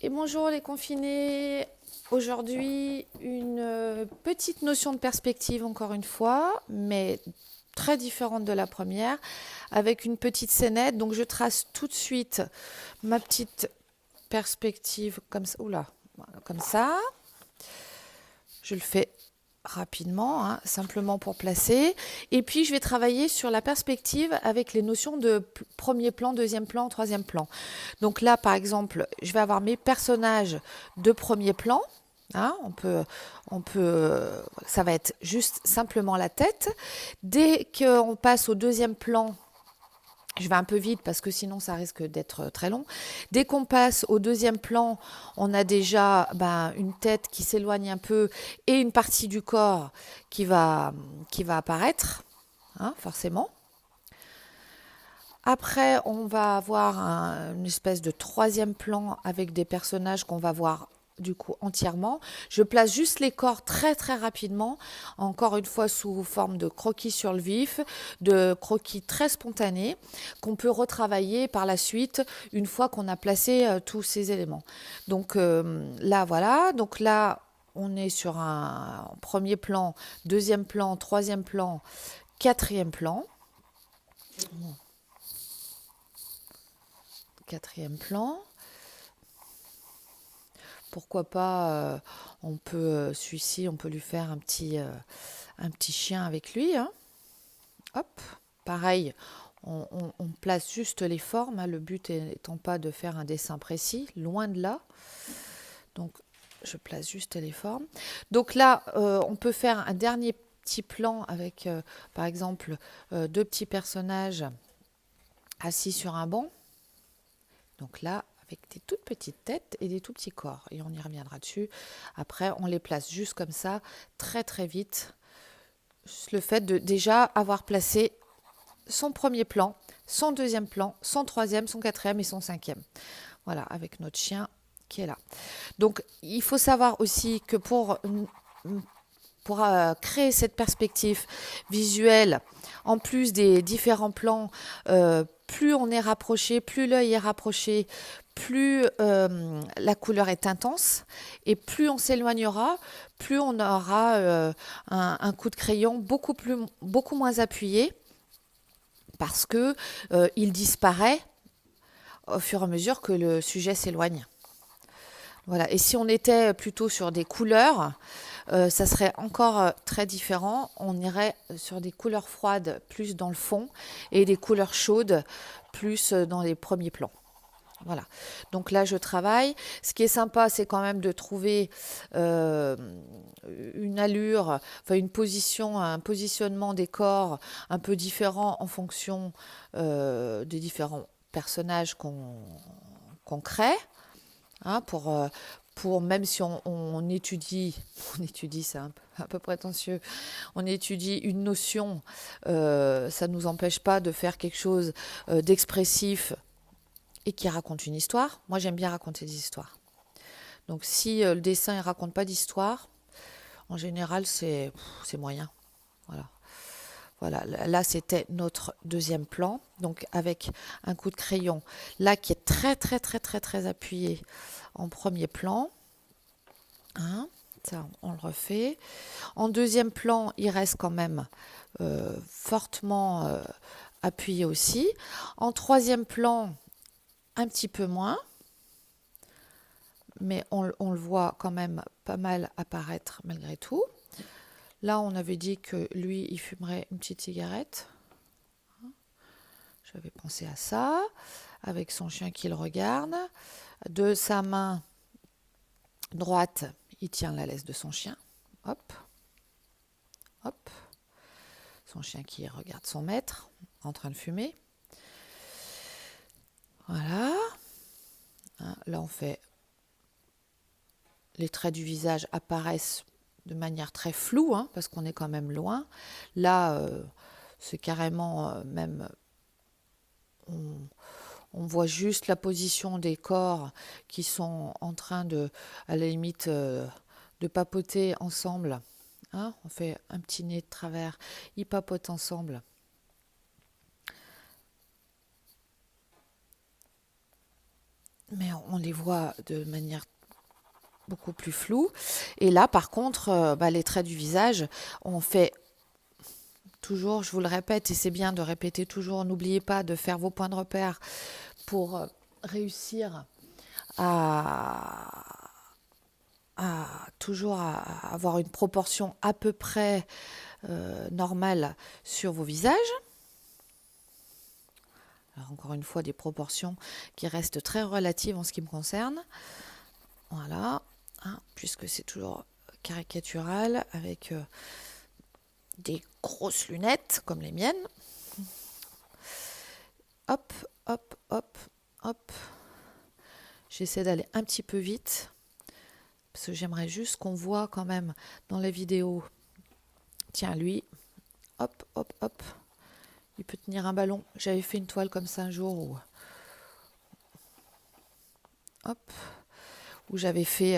Et bonjour les confinés. Aujourd'hui, une petite notion de perspective encore une fois, mais très différente de la première, avec une petite scénette. Donc je trace tout de suite ma petite perspective comme ça. Oula, voilà, comme ça. Je le fais rapidement, hein, simplement pour placer. Et puis, je vais travailler sur la perspective avec les notions de premier plan, deuxième plan, troisième plan. Donc là, par exemple, je vais avoir mes personnages de premier plan. Hein, ça va être juste simplement la tête. Dès qu'on passe au deuxième plan, je vais un peu vite parce que sinon ça risque d'être très long. Dès qu'on passe au deuxième plan, on a déjà une tête qui s'éloigne un peu et une partie du corps qui va apparaître, hein, forcément. Après, on va avoir une espèce de troisième plan avec des personnages qu'on va voir du coup entièrement. Je place juste les corps très très rapidement, encore une fois sous forme de croquis sur le vif, de croquis très spontanés qu'on peut retravailler par la suite une fois qu'on a placé tous ces éléments. Donc là voilà, donc là on est sur un premier plan, deuxième plan, troisième plan, quatrième plan. Quatrième plan. Pourquoi pas, celui-ci, on peut lui faire un petit chien avec lui. Hein. Hop, pareil, on place juste les formes. Hein, le but étant pas de faire un dessin précis, loin de là. Donc, je place juste les formes. Donc là, on peut faire un dernier petit plan avec, par exemple, deux petits personnages assis sur un banc. Donc là, avec des toutes petites têtes et des tout petits corps. Et on y reviendra dessus. Après, on les place juste comme ça, très très vite. Le fait de déjà avoir placé son premier plan, son deuxième plan, son troisième, son quatrième et son cinquième. Voilà, avec notre chien qui est là. Donc, il faut savoir aussi que pour créer cette perspective visuelle, en plus des différents plans, plus on est rapproché, plus l'œil est rapproché, plus la couleur est intense, et plus on s'éloignera, plus on aura un coup de crayon beaucoup moins appuyé, parce que il disparaît au fur et à mesure que le sujet s'éloigne. Voilà. Et si on était plutôt sur des couleurs, ça serait encore très différent. On irait sur des couleurs froides plus dans le fond et des couleurs chaudes plus dans les premiers plans. Voilà. Donc là, je travaille. Ce qui est sympa, c'est quand même de trouver une allure, enfin une position, un positionnement des corps un peu différent en fonction des différents personnages qu'on crée. Hein, pour même si on étudie, on étudie, c'est un peu prétentieux, on étudie une notion, ça ne nous empêche pas de faire quelque chose d'expressif et qui raconte une histoire. Moi, j'aime bien raconter des histoires. Donc, si le dessin ne raconte pas d'histoire, en général, c'est moyen. Voilà. Voilà, là c'était notre deuxième plan, donc avec un coup de crayon, là qui est très très très très très appuyé en premier plan. Hein, ça, on le refait. En deuxième plan, il reste quand même fortement appuyé aussi. En troisième plan, un petit peu moins, mais on le voit quand même pas mal apparaître malgré tout. Là, on avait dit que lui, il fumerait une petite cigarette. J'avais pensé à ça, avec son chien qui le regarde. De sa main droite, il tient la laisse de son chien. Hop, hop. Son chien qui regarde son maître en train de fumer. Voilà. Hein, là, on fait... Les traits du visage apparaissent de manière très floue, hein, parce qu'on est quand même loin. Là, c'est carrément même... On voit juste la position des corps qui sont en train de, à la limite, de papoter ensemble. Hein, on fait un petit nez de travers. Ils papotent ensemble. mais on les voit de manière beaucoup plus floue. Et là, par contre, les traits du visage, on fait toujours, je vous le répète, et c'est bien de répéter toujours, n'oubliez pas de faire vos points de repère pour réussir à, toujours avoir une proportion à peu près normale sur vos visages. Alors encore une fois, des proportions qui restent très relatives en ce qui me concerne. Voilà, hein, puisque c'est toujours caricatural avec des grosses lunettes comme les miennes. Hop, hop, hop, hop. J'essaie d'aller un petit peu vite parce que j'aimerais juste qu'on voit quand même dans la vidéo. Tiens, lui, hop, hop, hop. Il peut tenir un ballon. J'avais fait une toile comme ça un jour hop, où j'avais fait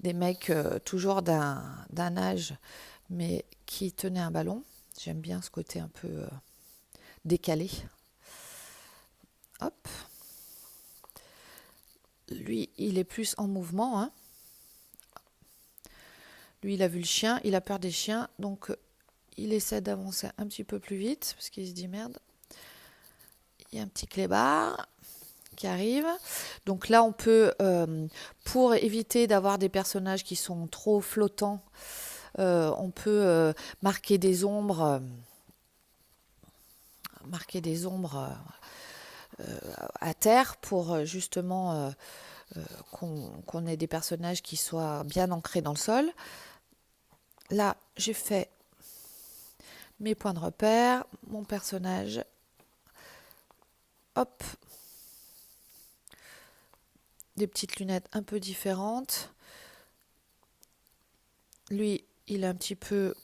des mecs toujours d'un âge, mais qui tenaient un ballon. J'aime bien ce côté un peu décalé. Hop. Lui, il est plus en mouvement. Hein. Lui, il a vu le chien, il a peur des chiens, donc il essaie d'avancer un petit peu plus vite, parce qu'il se dit merde. Il y a un petit clébard qui arrive. Donc là, on peut, pour éviter d'avoir des personnages qui sont trop flottants, on peut marquer des ombres. À terre pour justement qu'on ait des personnages qui soient bien ancrés dans le sol. Là, j'ai fait mes points de repère, mon personnage. Hop. Des petites lunettes un peu différentes. Lui, il a un petit peu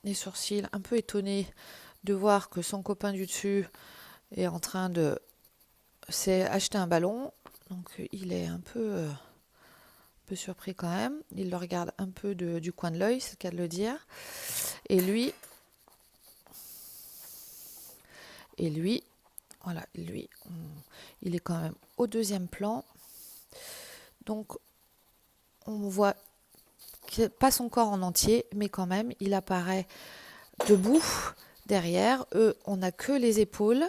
les sourcils un peu étonné de voir que son copain du dessus est en train de s'acheter un ballon. Donc il est un peu surpris quand même. Il le regarde un peu du coin de l'œil, c'est le cas de le dire. Et lui, voilà, lui, il est quand même au deuxième plan. Donc on voit pas son corps en entier, mais quand même, il apparaît debout derrière. Eux, on n'a que les épaules.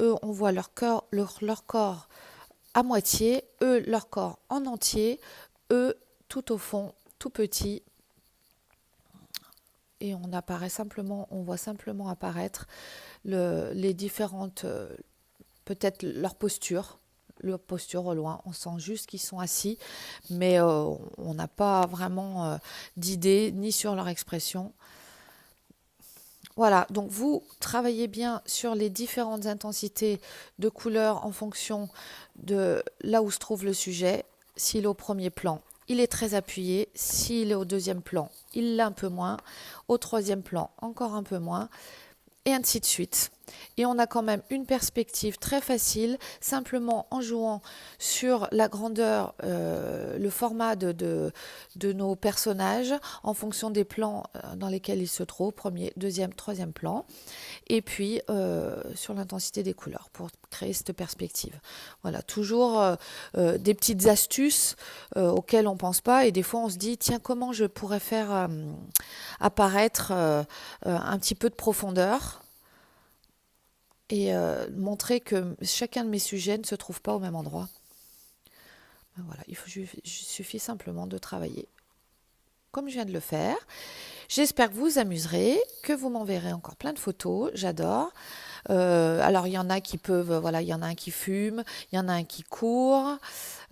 Eux, on voit leur corps à moitié. Eux, leur corps en entier. Eux, tout au fond, tout petit. Et on voit simplement apparaître les différentes, peut-être leur posture au loin. On sent juste qu'ils sont assis, mais on n'a pas vraiment d'idée ni sur leur expression. Voilà, donc vous travaillez bien sur les différentes intensités de couleurs en fonction de là où se trouve le sujet. S'il est au premier plan, il est très appuyé. S'il est au deuxième plan, il l'a un peu moins. Au troisième plan, encore un peu moins. Et ainsi de suite. Et on a quand même une perspective très facile, simplement en jouant sur la grandeur, le format de nos personnages, en fonction des plans dans lesquels ils se trouvent, premier, deuxième, troisième plan, et puis sur l'intensité des couleurs pour créer cette perspective. Voilà, toujours des petites astuces auxquelles on ne pense pas, et des fois on se dit, tiens, comment je pourrais faire apparaître un petit peu de profondeur et montrer que chacun de mes sujets ne se trouve pas au même endroit. Voilà, il suffit simplement de travailler comme je viens de le faire. J'espère que vous vous amuserez, que vous m'enverrez encore plein de photos, j'adore. Alors il y en a qui peuvent, voilà, il y en a un qui fume, il y en a un qui court.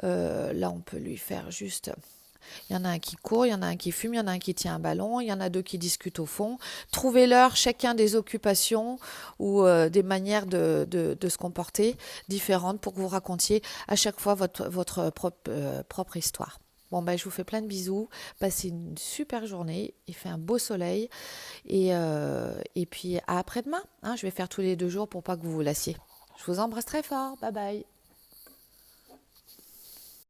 Là on peut lui faire juste... Il y en a un qui court, il y en a un qui fume, il y en a un qui tient un ballon, il y en a deux qui discutent au fond. Trouvez-leur chacun des occupations ou des manières de se comporter différentes pour que vous racontiez à chaque fois votre propre histoire. Bon, je vous fais plein de bisous. Passez une super journée. Il fait un beau soleil. Et puis, à après-demain. Hein, je vais faire tous les 2 jours pour pas que vous vous lassiez. Je vous embrasse très fort. Bye bye.